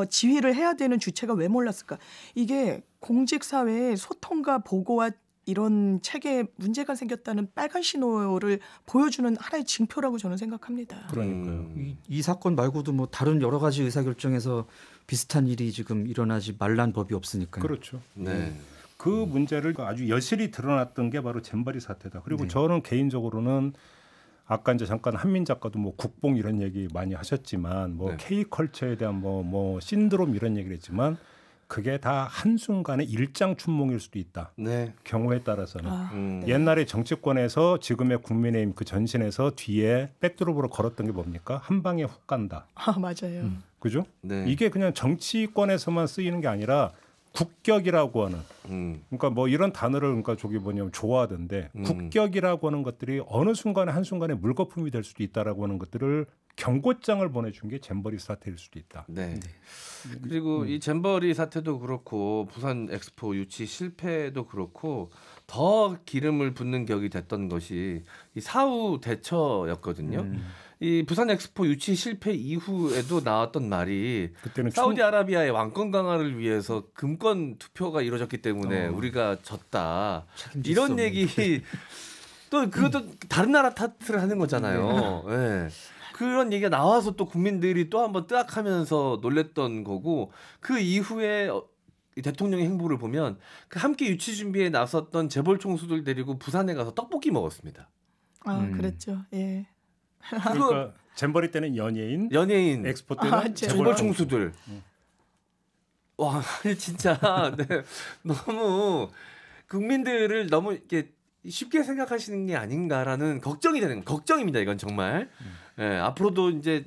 Speaker 6: 지휘를 해야 되는 주체가 왜 몰랐을까? 이게 공직사회의 소통과 보고와 이런 체계에 문제가 생겼다는 빨간 신호를 보여주는 하나의 징표라고 저는 생각합니다.
Speaker 2: 그러니까요.
Speaker 9: 이 사건 말고도 뭐 다른 여러 가지 의사결정에서 비슷한 일이 지금 일어나지 말란 법이 없으니까요.
Speaker 2: 그렇죠. 그 문제를 아주 여실히 드러났던 게 바로 잼버리 사태다. 그리고 저는 개인적으로는 아까 이제 잠깐 한민 작가도 뭐 국뽕 이런 얘기 많이 하셨지만 뭐 K컬처에 대한 뭐 신드롬 이런 얘기를 했지만 그게 다 한순간에 일장춘몽일 수도 있다. 경우에 따라서는. 옛날에 정치권에서 지금의 국민의힘 그 전신에서 뒤에 백드롭으로 걸었던 게 뭡니까? 한 방에 훅 간다.
Speaker 6: 맞아요.
Speaker 2: 그죠? 이게 그냥 정치권에서만 쓰이는 게 아니라 국격이라고 하는 그러니까 뭐 이런 단어를 그러니까 저기 뭐냐면 좋아하던데 국격이라고 하는 것들이 어느 순간에 한순간에 물거품이 될 수도 있다라고 하는 것들을 경고장을 보내준 게 잼버리 사태일 수도 있다.
Speaker 5: 그리고 이 잼버리 사태도 그렇고 부산 엑스포 유치 실패도 그렇고 더 기름을 붓는 격이 됐던 것이 이 사후 대처였거든요. 이 부산 엑스포 유치 실패 이후에도 나왔던 말이 사우디아라비아의 왕권 강화를 위해서 금권 투표가 이루어졌기 때문에 우리가 졌다. 이런 얘기 또 그것도 다른 나라 탓을 하는 거잖아요. 그런 얘기가 나와서 또 국민들이 또 한번 뜨악하면서 놀랬던 거고 그 이후에 대통령의 행보를 보면 그 함께 유치 준비에 나섰던 재벌 총수들 데리고 부산에 가서 떡볶이 먹었습니다.
Speaker 6: 그랬죠.
Speaker 2: 그러니까 잼버리 때는 연예인, 엑스포 때는
Speaker 5: 재벌 총수들. 와, 진짜 네. 너무 국민들을 너무 이렇게 쉽게 생각하시는 게 아닌가라는 걱정입니다. 이건 정말. 네, 앞으로도 이제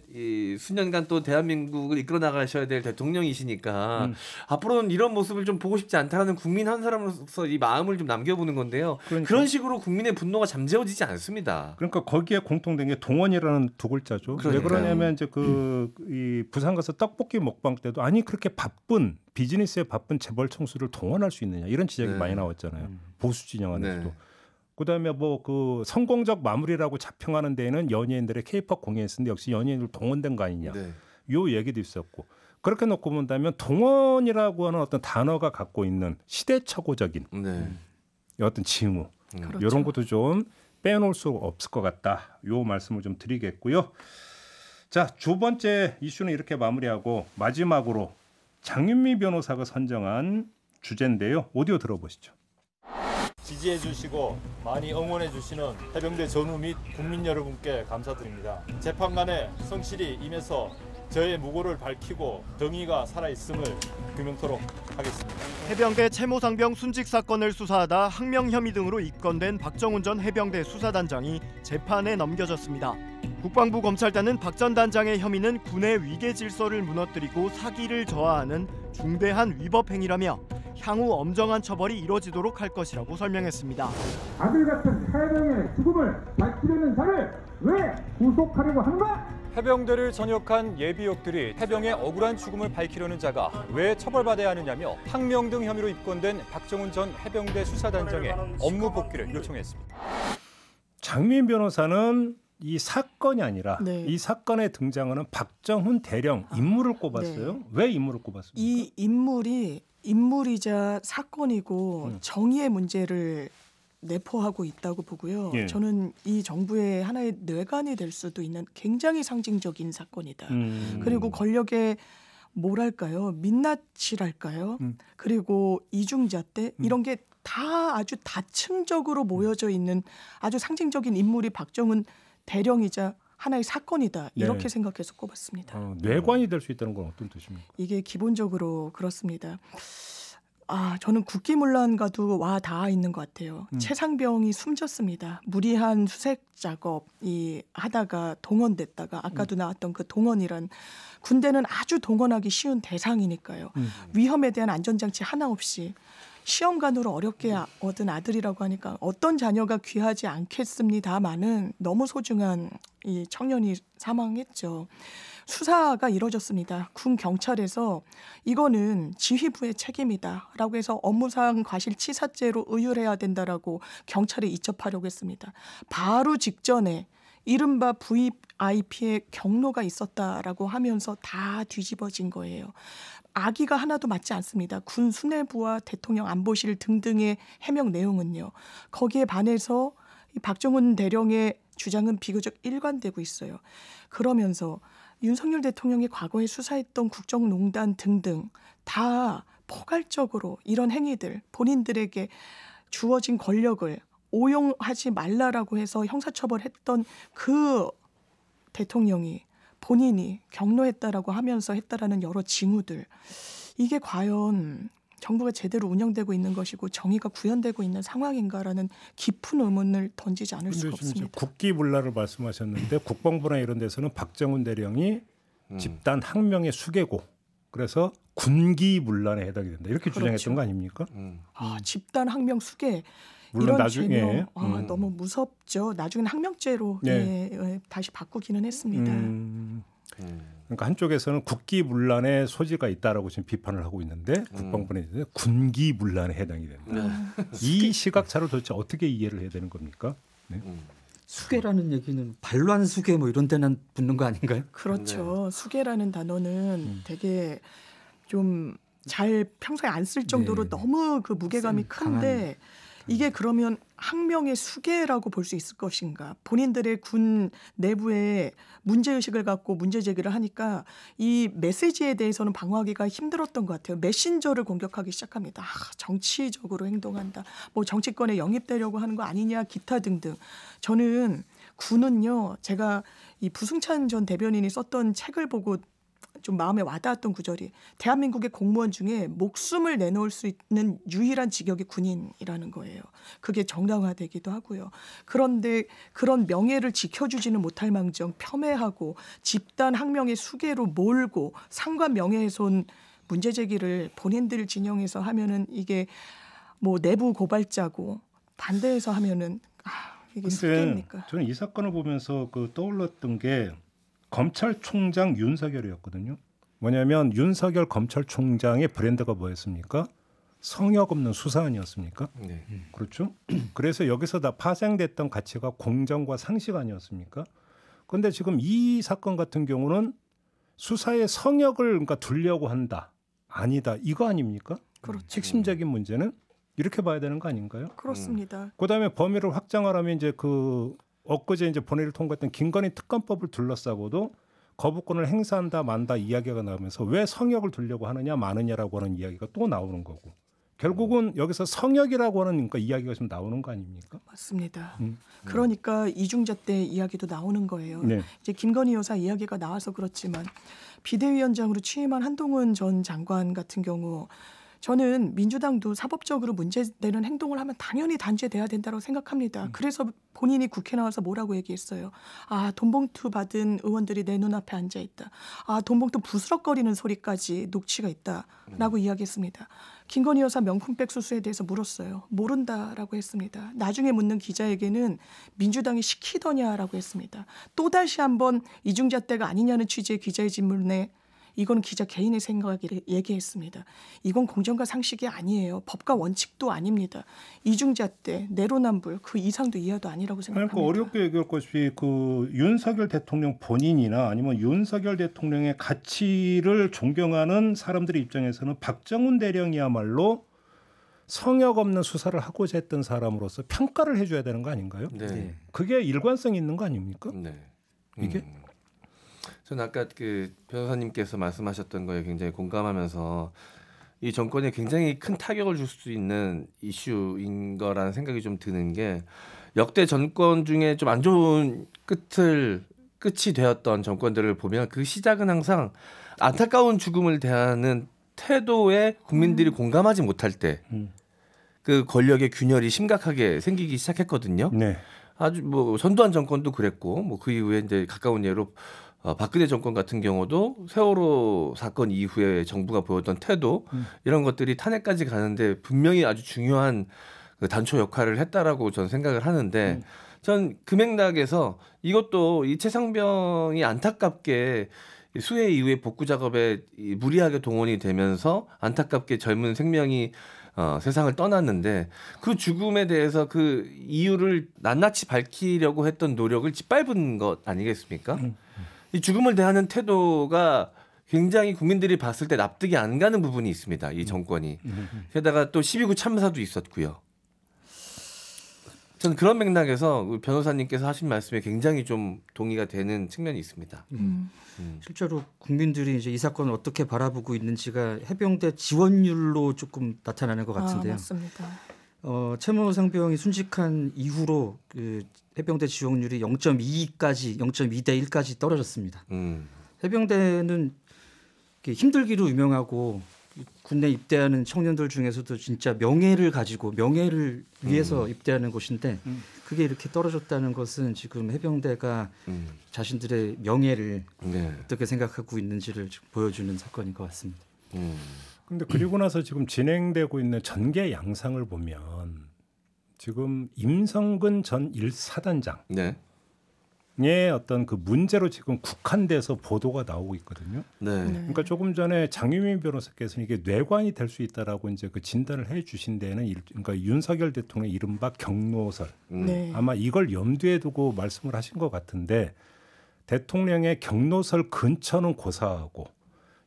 Speaker 5: 수년간 또 대한민국을 이끌어 나가셔야 될 대통령이시니까 앞으로는 이런 모습을 좀 보고 싶지 않다는 국민 한 사람으로서 이 마음을 좀 남겨보는 건데요. 그러니까. 그런 식으로 국민의 분노가 잠재워지지 않습니다.
Speaker 2: 그러니까 거기에 공통된 게 동원이라는 두 글자죠. 그러니까요. 왜 그러냐면 이제 이 부산 가서 떡볶이 먹방 때도 아니 그렇게 바쁜 비즈니스에 바쁜 재벌 총수를 동원할 수 있느냐 이런 지적이 많이 나왔잖아요. 보수 진영 안에서도. 그다음에 뭐 그 성공적 마무리라고 자평하는 데에는 연예인들의 K-팝 공연했는데 역시 연예인들 동원된 거 아니냐. 요 얘기도 있었고. 그렇게 놓고 본다면 동원이라고 하는 어떤 단어가 갖고 있는 시대착오적인 어떤 징후 이런 것도 좀 빼놓을 수 없을 것 같다. 요 말씀을 좀 드리겠고요. 자, 두 번째 이슈는 이렇게 마무리하고 마지막으로 장윤미 변호사가 선정한 주제인데요. 오디오 들어보시죠.
Speaker 19: 지지해 주시고 많이 응원해 주시는 해병대 전우 및 국민 여러분께 감사드립니다. 재판관에 성실히 임해서 저의 무고를 밝히고 정의가 살아있음을 규명토록 하겠습니다.
Speaker 20: 해병대 채모상병 순직 사건을 수사하다 항명 혐의 등으로 입건된 박정훈 전 해병대 수사단장이 재판에 넘겨졌습니다. 국방부 검찰단은 박 전 단장의 혐의는 군의 위계 질서를 무너뜨리고 사기를 저하하는 중대한 위법 행위라며 향후 엄정한 처벌이 이뤄지도록 할 것이라고 설명했습니다.
Speaker 10: 아들 같은 해병의 죽음을 밝히려는 자를 왜 구속하려고 하는가?
Speaker 15: 해병대를 전역한 예비역들이 해병의 억울한 죽음을 밝히려는 자가 왜 처벌받아야 하느냐며 항명 등 혐의로 입건된 박정훈 전 해병대 수사단장의 업무 복귀를 요청했습니다.
Speaker 2: 장민 변호사는 이 사건이 아니라 이 사건에 등장하는 박정훈 대령 인물을 꼽았어요. 왜 인물을 꼽았습니까?
Speaker 6: 이 인물이자 사건이고 정의의 문제를 내포하고 있다고 보고요. 저는 이 정부의 하나의 뇌관이 될 수도 있는 굉장히 상징적인 사건이다. 그리고 권력의 뭐랄까요? 민낯이랄까요? 그리고 이중잣대 이런 게 다 아주 다층적으로 모여져 있는 아주 상징적인 인물이 박정훈 대령이자 하나의 사건이다. 이렇게 생각해서 꼽았습니다.
Speaker 2: 뇌관이 될 수 있다는 건 어떤 뜻입니까?
Speaker 6: 이게 기본적으로 그렇습니다. 저는 국기문란과도 와 닿아 있는 것 같아요. 최상병이 숨졌습니다. 무리한 수색 작업이 하다가 동원됐다가 아까도 나왔던 그 동원이란 군대는 아주 동원하기 쉬운 대상이니까요. 위험에 대한 안전장치 하나 없이 시험관으로 어렵게 얻은 아들이라고 하니까 어떤 자녀가 귀하지 않겠습니다마는 너무 소중한 이 청년이 사망했죠. 수사가 이뤄졌습니다. 군 경찰에서 이거는 지휘부의 책임이다라고 해서 업무상 과실치사죄로 의율해야 된다라고 경찰에 이첩하려고 했습니다. 바로 직전에 이른바 VIP의 경로가 있었다라고 하면서 다 뒤집어진 거예요. 악의가 하나도 맞지 않습니다. 군 수뇌부와 대통령 안보실 등등의 해명 내용은요. 거기에 반해서 이 박정훈 대령의 주장은 비교적 일관되고 있어요. 그러면서 윤석열 대통령이 과거에 수사했던 국정농단 등등 다 포괄적으로 이런 행위들 본인들에게 주어진 권력을 오용하지 말라라고 해서 형사처벌했던 그 대통령이 본인이 경로했다라고 하면서 했다라는 여러 징후들 이게 과연 정부가 제대로 운영되고 있는 것이고 정의가 구현되고 있는 상황인가라는 깊은 의문을 던지지 않을 수가 없습니다.
Speaker 2: 국기문란을 말씀하셨는데 국방부나 이런 데서는 박정훈 대령이 집단 항명의 수괴고 그래서 군기문란에 해당이 된다 이렇게 주장했던 거 아닙니까?
Speaker 6: 집단 항명 수괴
Speaker 2: 물론
Speaker 6: 이런
Speaker 2: 나중에
Speaker 6: 너무 무섭죠. 나중에는 항명죄로 다시 바꾸기는 했습니다.
Speaker 2: 그러니까 한쪽에서는 국기문란의 소지가 있다라고 지금 비판을 하고 있는데 국방부는 군기문란에 해당이 된다. 이 시각차를 도대체 어떻게 이해를 해야 되는 겁니까?
Speaker 9: 수괴라는 얘기는 반란 수괴 뭐 이런 데는 붙는 거 아닌가요?
Speaker 6: 그렇죠. 수괴라는 단어는 되게 좀 잘 평소에 안 쓸 정도로 너무 그 무게감이 큰데 이게 그러면 항명의 수괴라고 볼 수 있을 것인가? 본인들의 군 내부에 문제의식을 갖고 문제 제기를 하니까 이 메시지에 대해서는 방어하기가 힘들었던 것 같아요. 메신저를 공격하기 시작합니다. 정치적으로 행동한다. 뭐 정치권에 영입되려고 하는 거 아니냐 기타 등등. 저는 군은요. 제가 이 부승찬 전 대변인이 썼던 책을 보고 좀 마음에 와닿았던 구절이 대한민국의 공무원 중에 목숨을 내놓을 수 있는 유일한 직역이 군인이라는 거예요. 그게 정당화되기도 하고요. 그런데 그런 명예를 지켜주지는 못할 망정 폄훼하고 집단 항명의 수계로 몰고 상관 명예훼손 문제 제기를 본인들 진영에서 하면은 이게 뭐 내부 고발자고 반대해서 하면은 이게 숙제입니까?
Speaker 2: 저는 이 사건을 보면서 떠올랐던 게 검찰총장 윤석열이었거든요. 뭐냐면 윤석열 검찰총장의 브랜드가 뭐였습니까? 성역 없는 수사 아니었습니까?
Speaker 5: 네.
Speaker 2: 그렇죠. 그래서 여기서 다 파생됐던 가치가 공정과 상식 아니었습니까? 그런데 지금 이 사건 같은 경우는 수사의 성역을 그러니까 두려고 한다. 아니다. 이거 아닙니까?
Speaker 6: 그렇죠.
Speaker 2: 핵심적인 문제는 이렇게 봐야 되는 거 아닌가요?
Speaker 6: 그렇습니다.
Speaker 2: 그다음에 범위를 확장하려면 이제 엊그제 이제 본회의를 통과했던 김건희 특검법을 둘러싸고도 거부권을 행사한다 만다 이야기가 나오면서 왜 성역을 두려고 하느냐 마느냐라고 하는 이야기가 또 나오는 거고 결국은 여기서 성역이라고 하는 그러니까 이야기가 좀 나오는 거 아닙니까?
Speaker 6: 맞습니다. 그러니까 이중잣대 이야기도 나오는 거예요.
Speaker 2: 네.
Speaker 6: 이제 김건희 여사 이야기가 나와서 그렇지만 비대위원장으로 취임한 한동훈 전 장관 같은 경우 저는 민주당도 사법적으로 문제되는 행동을 하면 당연히 단죄돼야 된다고 생각합니다. 그래서 본인이 국회 나와서 뭐라고 얘기했어요. 돈봉투 받은 의원들이 내 눈앞에 앉아있다. 돈봉투 부스럭거리는 소리까지 녹취가 있다라고 이야기했습니다. 김건희 여사 명품백 수수에 대해서 물었어요. 모른다라고 했습니다. 나중에 묻는 기자에게는 민주당이 시키더냐라고 했습니다. 또다시 한번 이중잣대가 아니냐는 취지의 기자의 질문에 이건 기자 개인의 생각을 얘기했습니다. 이건 공정과 상식이 아니에요. 법과 원칙도 아닙니다. 이중잣대, 내로남불 그 이상도 이하도 아니라고 생각합니다.
Speaker 2: 그러니까 어렵게 얘기할 것이 윤석열 대통령 본인이나 아니면 윤석열 대통령의 가치를 존경하는 사람들의 입장에서는 박정훈 대령이야말로 성역 없는 수사를 하고자 했던 사람으로서 평가를 해줘야 되는 거 아닌가요?
Speaker 5: 네.
Speaker 2: 그게 일관성 있는 거 아닙니까?
Speaker 5: 네.
Speaker 2: 이게?
Speaker 5: 저는 아까 변호사님께서 말씀하셨던 거에 굉장히 공감하면서 이 정권에 굉장히 큰 타격을 줄 수 있는 이슈인 거라는 생각이 좀 드는 게 역대 정권 중에 좀 안 좋은 끝이 되었던 정권들을 보면 그 시작은 항상 안타까운 죽음을 대하는 태도에 국민들이 공감하지 못할 때 그 권력의 균열이 심각하게 생기기 시작했거든요.
Speaker 2: 네.
Speaker 5: 아주 전두환 정권도 그랬고 그 이후에 이제 가까운 예로 박근혜 정권 같은 경우도 세월호 사건 이후에 정부가 보였던 태도 이런 것들이 탄핵까지 가는데 분명히 아주 중요한 단초 역할을 했다라고 저는 생각을 하는데 전 그 맥락에서 이것도 이 최상병이 안타깝게 수해 이후에 복구 작업에 무리하게 동원이 되면서 안타깝게 젊은 생명이 세상을 떠났는데 그 죽음에 대해서 그 이유를 낱낱이 밝히려고 했던 노력을 짓밟은 것 아니겠습니까? 이 죽음을 대하는 태도가 굉장히 국민들이 봤을 때 납득이 안 가는 부분이 있습니다. 이 정권이. 게다가 또 12구 참사도 있었고요. 저는 그런 맥락에서 변호사님께서 하신 말씀에 굉장히 좀 동의가 되는 측면이 있습니다.
Speaker 9: 실제로 국민들이 이제 이 사건을 어떻게 바라보고 있는지가 해병대 지원율로 조금 나타나는 것 같은데요.
Speaker 6: 맞습니다.
Speaker 9: 채모 상병이 순직한 이후로 해병대 지원율이 0.2대 1까지 떨어졌습니다. 해병대는 힘들기로 유명하고 군대 입대하는 청년들 중에서도 진짜 명예를 가지고 명예를 위해서 입대하는 곳인데 그게 이렇게 떨어졌다는 것은 지금 해병대가 자신들의 명예를 어떻게 생각하고 있는지를 보여주는 사건인 것 같습니다.
Speaker 2: 근데 그리고 나서 지금 진행되고 있는 전개 양상을 보면 지금 임성근 전 1사단장의 어떤 그 문제로 지금 국한돼서 보도가 나오고 있거든요. 그러니까 조금 전에 장유민 변호사께서는 이게 뇌관이 될 수 있다라고 이제 그 진단을 해주신 데는 그러니까 윤석열 대통령 이른바 경로설 아마 이걸 염두에 두고 말씀을 하신 것 같은데 대통령의 경로설 근처는 고사하고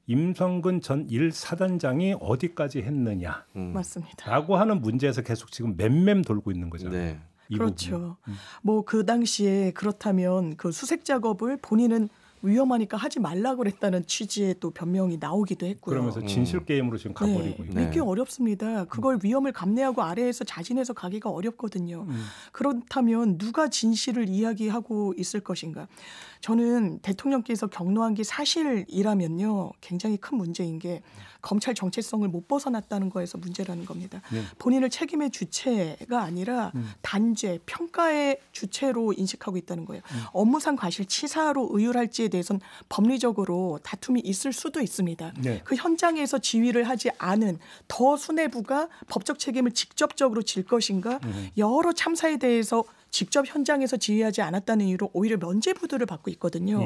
Speaker 2: 임성근 전 1사단장이 어디까지 했느냐
Speaker 6: 맞습니다.
Speaker 2: 라고 하는 문제에서 계속 지금 맴맴 돌고 있는 거잖아요.
Speaker 6: 그렇죠. 그 당시에 그렇다면 그 수색 작업을 본인은 위험하니까 하지 말라고 그랬다는 취지의 또 변명이 나오기도 했고요.
Speaker 2: 그러면서 진실 게임으로 지금 가버리고 있고.
Speaker 6: 믿기 어렵습니다. 그걸 위험을 감내하고 아래에서 자진해서 가기가 어렵거든요. 그렇다면 누가 진실을 이야기하고 있을 것인가? 저는 대통령께서 경로한 게 사실이라면요. 굉장히 큰 문제인 게 검찰 정체성을 못 벗어났다는 거에서 문제라는 겁니다. 본인을 책임의 주체가 아니라 단죄, 평가의 주체로 인식하고 있다는 거예요. 업무상 과실치사로 의율할지에 대해서는 법리적으로 다툼이 있을 수도 있습니다. 그 현장에서 지휘를 하지 않은 더 수뇌부가 법적 책임을 직접적으로 질 것인가? 여러 참사에 대해서 직접 현장에서 지휘하지 않았다는 이유로 오히려 면죄부들을 받고 있거든요.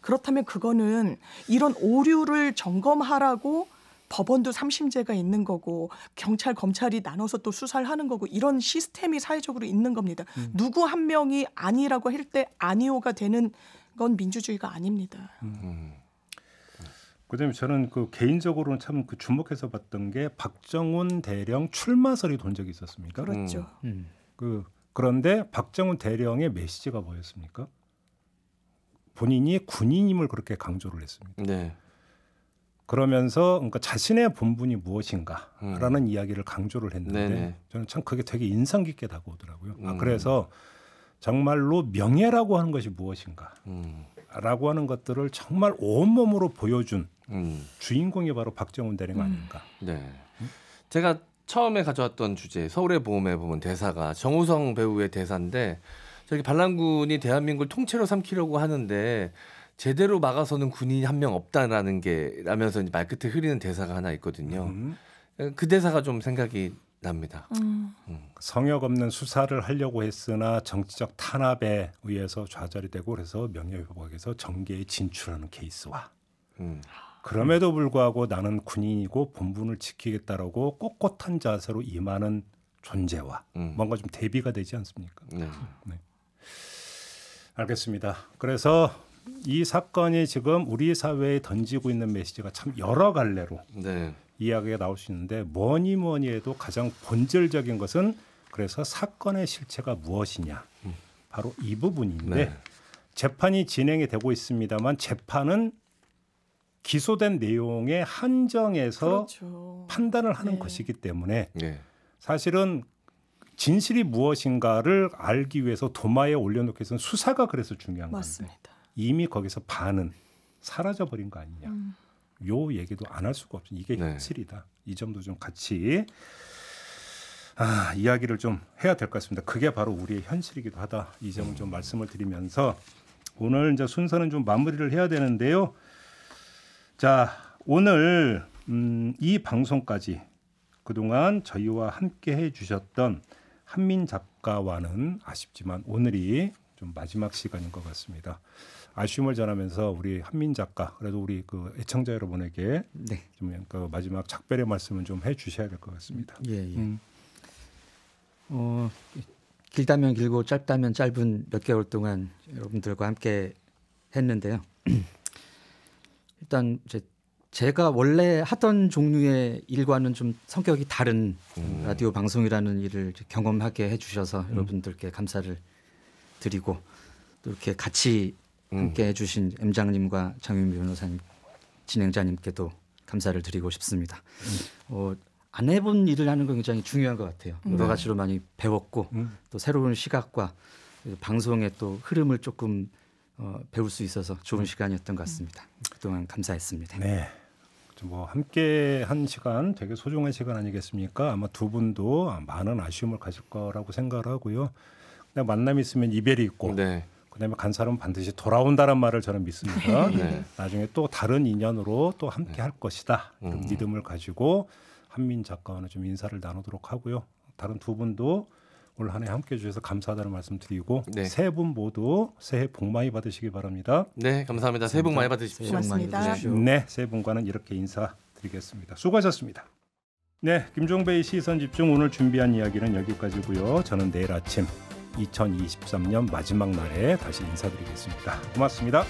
Speaker 6: 그렇다면 그거는 이런 오류를 점검하라고 법원도 3심제가 있는 거고 경찰, 검찰이 나눠서 또 수사를 하는 거고 이런 시스템이 사회적으로 있는 겁니다. 누구 한 명이 아니라고 할 때 아니오가 되는 건 민주주의가 아닙니다.
Speaker 2: 그다음에 저는 그 개인적으로는 참 그 주목해서 봤던 게 박정훈 대령 출마설이 돈 적이 있었습니까?
Speaker 6: 그렇죠.
Speaker 2: 그런데 박정훈 대령의 메시지가 뭐였습니까? 본인이 군인임을 그렇게 강조를 했습니다. 그러면서 그러니까 자신의 본분이 무엇인가라는 이야기를 강조를 했는데 저는 참 그게 되게 인상 깊게 다가오더라고요. 그래서 정말로 명예라고 하는 것이 무엇인가라고 하는 것들을 정말 온몸으로 보여준 주인공이 바로 박정훈 대령 아닌가.
Speaker 5: 제가 처음에 가져왔던 주제 서울의 봄에 보면 대사가 정우성 배우의 대사인데 저기 반란군이 대한민국을 통째로 삼키려고 하는데 제대로 막아서는 군인이 한 명 없다라는 게 라면서 이제 말끝에 흐리는 대사가 하나 있거든요. 그 대사가 좀 생각이 납니다.
Speaker 2: 성역 없는 수사를 하려고 했으나 정치적 탄압에 의해서 좌절이 되고 그래서 명예회복에서 정계에 진출하는 케이스와 그럼에도 불구하고 나는 군인이고 본분을 지키겠다라고 꼿꼿한 자세로 임하는 존재와 뭔가 좀 대비가 되지 않습니까? 알겠습니다. 그래서 이 사건이 지금 우리 사회에 던지고 있는 메시지가 참 여러 갈래로 이야기가 나올 수 있는데 뭐니 해도 가장 본질적인 것은 그래서 사건의 실체가 무엇이냐 바로 이 부분인데 재판이 진행이 되고 있습니다만 재판은 기소된 내용에 한정해서 판단을 하는 것이기 때문에 사실은 진실이 무엇인가를 알기 위해서 도마에 올려놓기 위해서는 수사가 그래서 중요한 건데 이미 거기서 반은 사라져버린 거 아니냐. 요 얘기도 안 할 수가 없죠. 이게 현실이다. 이 점도 좀 같이 이야기를 좀 해야 될 것 같습니다. 그게 바로 우리의 현실이기도 하다. 이 점을 좀 말씀을 드리면서 오늘 이제 순서는 좀 마무리를 해야 되는데요. 자, 오늘 이 방송까지 그동안 저희와 함께 해주셨던 한민 작가와는 아쉽지만 오늘이 좀 마지막 시간인 것 같습니다. 아쉬움을 전하면서 우리 한민 작가 그래도 우리 그 애청자 여러분에게 좀 그 마지막 작별의 말씀을 좀 해주셔야 될 것 같습니다.
Speaker 9: 길다면 길고 짧다면 짧은 몇 개월 동안 여러분들과 함께 했는데요. 일단 제가 원래 하던 종류의 일과는 좀 성격이 다른 라디오 방송이라는 일을 경험하게 해주셔서 여러분들께 감사를 드리고 또 이렇게 같이 함께 해주신 M장님과 장윤미 변호사님 진행자님께도 감사를 드리고 싶습니다. 안 해본 일을 하는 건 굉장히 중요한 것 같아요. 여러 가지로 많이 배웠고 또 새로운 시각과 방송의 또 흐름을 조금 배울 수 있어서 좋은 시간이었던 것 같습니다. 그동안 감사했습니다.
Speaker 2: 네, 뭐 함께 한 시간 되게 소중한 시간 아니겠습니까? 아마 두 분도 많은 아쉬움을 가질 거라고 생각을 하고요. 그냥 만남이 있으면 이별이 있고 그다음에 간 사람은 반드시 돌아온다는 말을 저는 믿습니다. 나중에 또 다른 인연으로 또 함께 할 것이다. 믿음을 가지고 한민 작가와는 좀 인사를 나누도록 하고요. 다른 두 분도 올 한 해 함께해 주셔서 감사하다는 말씀 드리고 세 분 모두 새해 복 많이 받으시기 바랍니다.
Speaker 5: 네, 감사합니다. 새해 복 많이 받으십시오.
Speaker 6: 고맙습니다.
Speaker 2: 네, 세 분과는 이렇게 인사드리겠습니다. 수고하셨습니다. 네, 김종배의 시선집중 오늘 준비한 이야기는 여기까지고요. 저는 내일 아침 2023년 마지막 날에 다시 인사드리겠습니다. 고맙습니다.